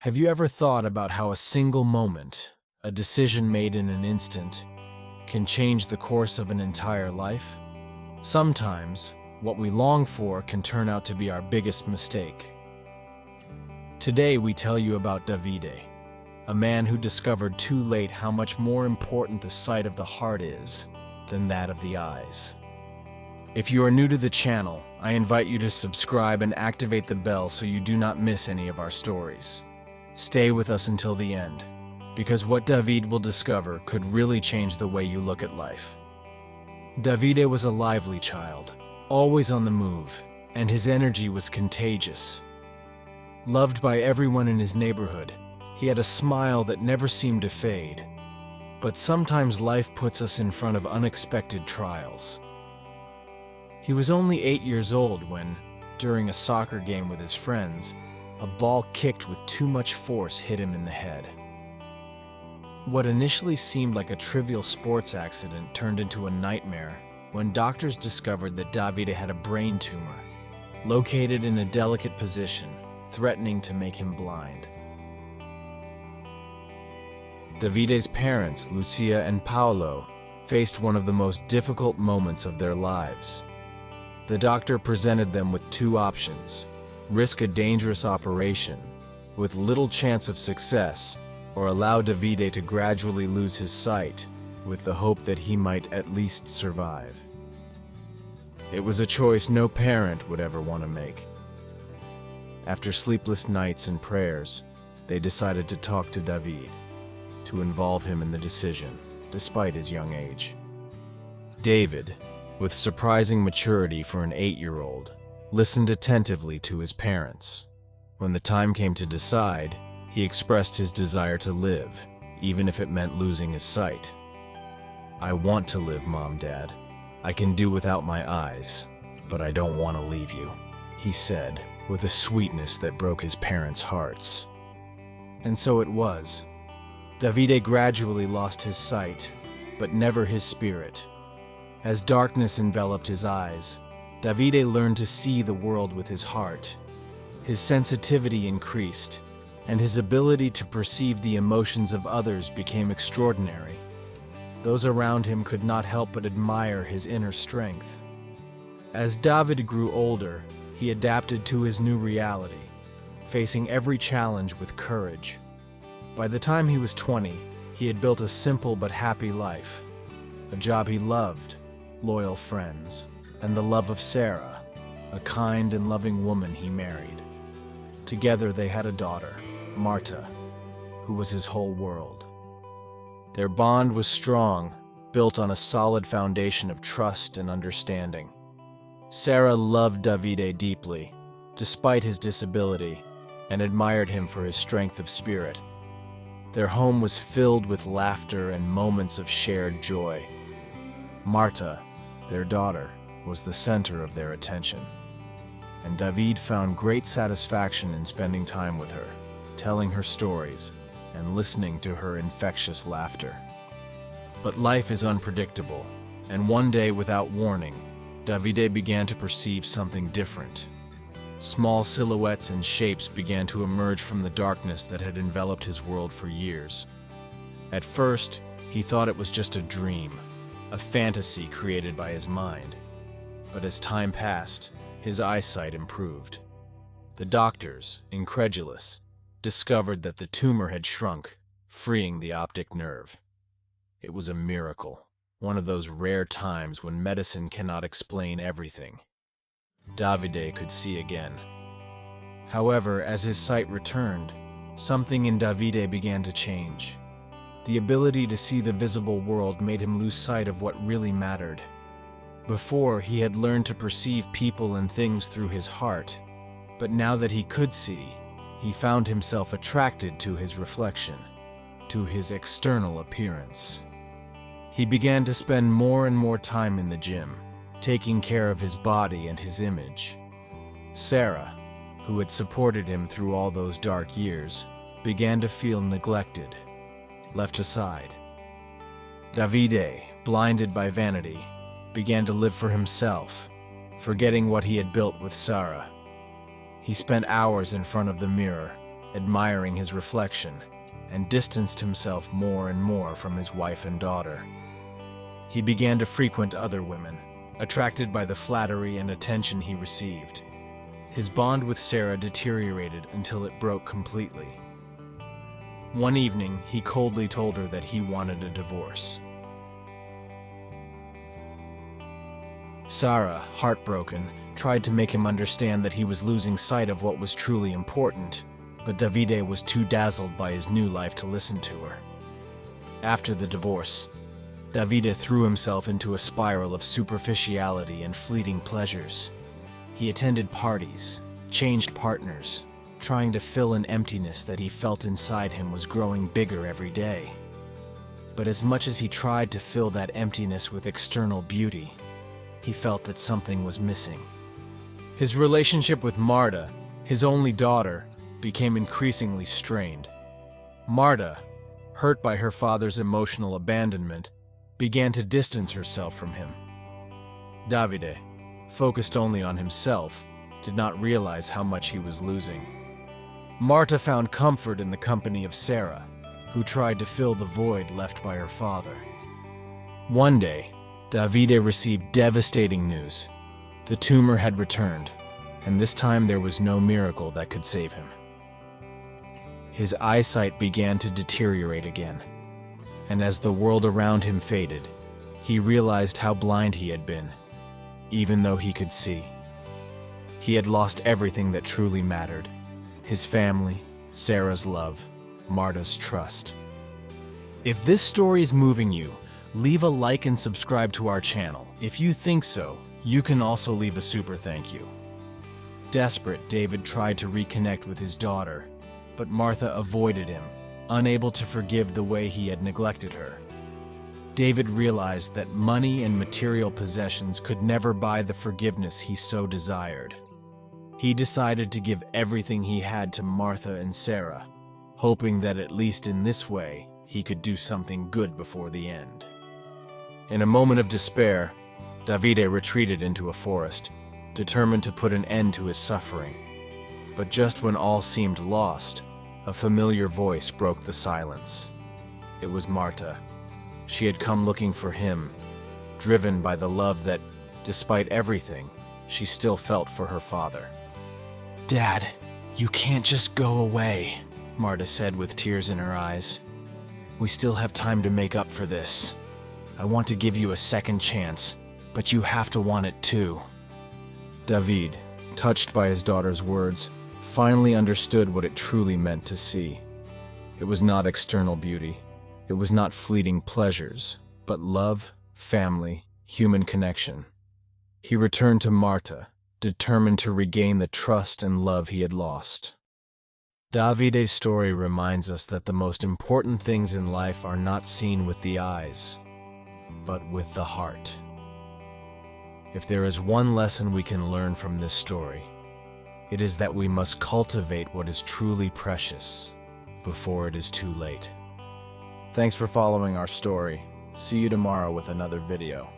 Have you ever thought about how a single moment, a decision made in an instant, can change the course of an entire life? Sometimes, what we long for can turn out to be our biggest mistake. Today we tell you about Davide, a man who discovered too late how much more important the sight of the heart is than that of the eyes. If you are new to the channel, I invite you to subscribe and activate the bell so you do not miss any of our stories. Stay with us until the end, because what David will discover could really change the way you look at life. Davide was a lively child, always on the move, and his energy was contagious. Loved by everyone in his neighborhood, he had a smile that never seemed to fade. But sometimes life puts us in front of unexpected trials. He was only 8 years old when, during a soccer game with his friends, a ball kicked with too much force hit him in the head. What initially seemed like a trivial sports accident turned into a nightmare when doctors discovered that Davide had a brain tumor, located in a delicate position, threatening to make him blind. Davide's parents, Lucia and Paolo, faced one of the most difficult moments of their lives. The doctor presented them with two options: risk a dangerous operation, with little chance of success, or allow Davide to gradually lose his sight, with the hope that he might at least survive. It was a choice no parent would ever want to make. After sleepless nights and prayers, they decided to talk to David, to involve him in the decision, despite his young age. David, with surprising maturity for an 8-year-old, listened attentively to his parents. When the time came to decide, he expressed his desire to live, even if it meant losing his sight. "I want to live, Mom, Dad. I can do without my eyes, but I don't want to leave you," he said, with a sweetness that broke his parents' hearts. And so it was. Davide gradually lost his sight, but never his spirit. As darkness enveloped his eyes, Davide learned to see the world with his heart. His sensitivity increased, and his ability to perceive the emotions of others became extraordinary. Those around him could not help but admire his inner strength. As David grew older, he adapted to his new reality, facing every challenge with courage. By the time he was 20, he had built a simple but happy life, a job he loved, loyal friends, and the love of Sarah, a kind and loving woman he married. Together they had a daughter, Marta, who was his whole world. Their bond was strong, built on a solid foundation of trust and understanding. Sarah loved Davide deeply, despite his disability, and admired him for his strength of spirit. Their home was filled with laughter and moments of shared joy. Marta, their daughter, was the center of their attention, and David found great satisfaction in spending time with her, telling her stories, and listening to her infectious laughter. But life is unpredictable, and one day, without warning, Davide began to perceive something different. Small silhouettes and shapes began to emerge from the darkness that had enveloped his world for years. At first, he thought it was just a dream, a fantasy created by his mind. But as time passed, his eyesight improved. The doctors, incredulous, discovered that the tumor had shrunk, freeing the optic nerve. It was a miracle, one of those rare times when medicine cannot explain everything. Davide could see again. However, as his sight returned, something in Davide began to change. The ability to see the visible world made him lose sight of what really mattered. Before, he had learned to perceive people and things through his heart, but now that he could see, he found himself attracted to his reflection, to his external appearance. He began to spend more and more time in the gym, taking care of his body and his image. Sarah, who had supported him through all those dark years, began to feel neglected, left aside. Davide, blinded by vanity, began to live for himself, forgetting what he had built with Sarah. He spent hours in front of the mirror, admiring his reflection, and distanced himself more and more from his wife and daughter. He began to frequent other women, attracted by the flattery and attention he received. His bond with Sarah deteriorated until it broke completely. One evening, he coldly told her that he wanted a divorce. Sarah, heartbroken, tried to make him understand that he was losing sight of what was truly important, but Davide was too dazzled by his new life to listen to her. After the divorce, Davide threw himself into a spiral of superficiality and fleeting pleasures. He attended parties, changed partners, trying to fill an emptiness that he felt inside him was growing bigger every day. But as much as he tried to fill that emptiness with external beauty, he felt that something was missing. His relationship with Marta, his only daughter, became increasingly strained. Marta, hurt by her father's emotional abandonment, began to distance herself from him. Davide, focused only on himself, did not realize how much he was losing. Marta found comfort in the company of Sarah, who tried to fill the void left by her father. One day, Davide received devastating news. The tumor had returned, and this time there was no miracle that could save him. His eyesight began to deteriorate again, and as the world around him faded, he realized how blind he had been, even though he could see. He had lost everything that truly mattered: his family, Sarah's love, Marta's trust. If this story is moving you, leave a like and subscribe to our channel. If you think so, you can also leave a super thank you. Desperate, David tried to reconnect with his daughter, but Martha avoided him, unable to forgive the way he had neglected her. David realized that money and material possessions could never buy the forgiveness he so desired. He decided to give everything he had to Martha and Sarah, hoping that at least in this way he could do something good before the end. In a moment of despair, Davide retreated into a forest, determined to put an end to his suffering. But just when all seemed lost, a familiar voice broke the silence. It was Marta. She had come looking for him, driven by the love that, despite everything, she still felt for her father. "Dad, you can't just go away," Marta said with tears in her eyes. "We still have time to make up for this. I want to give you a second chance, but you have to want it too." David, touched by his daughter's words, finally understood what it truly meant to see. It was not external beauty. It was not fleeting pleasures, but love, family, human connection. He returned to Marta, determined to regain the trust and love he had lost. Davide's story reminds us that the most important things in life are not seen with the eyes, but with the heart. If there is one lesson we can learn from this story, it is that we must cultivate what is truly precious before it is too late. Thanks for following our story. See you tomorrow with another video.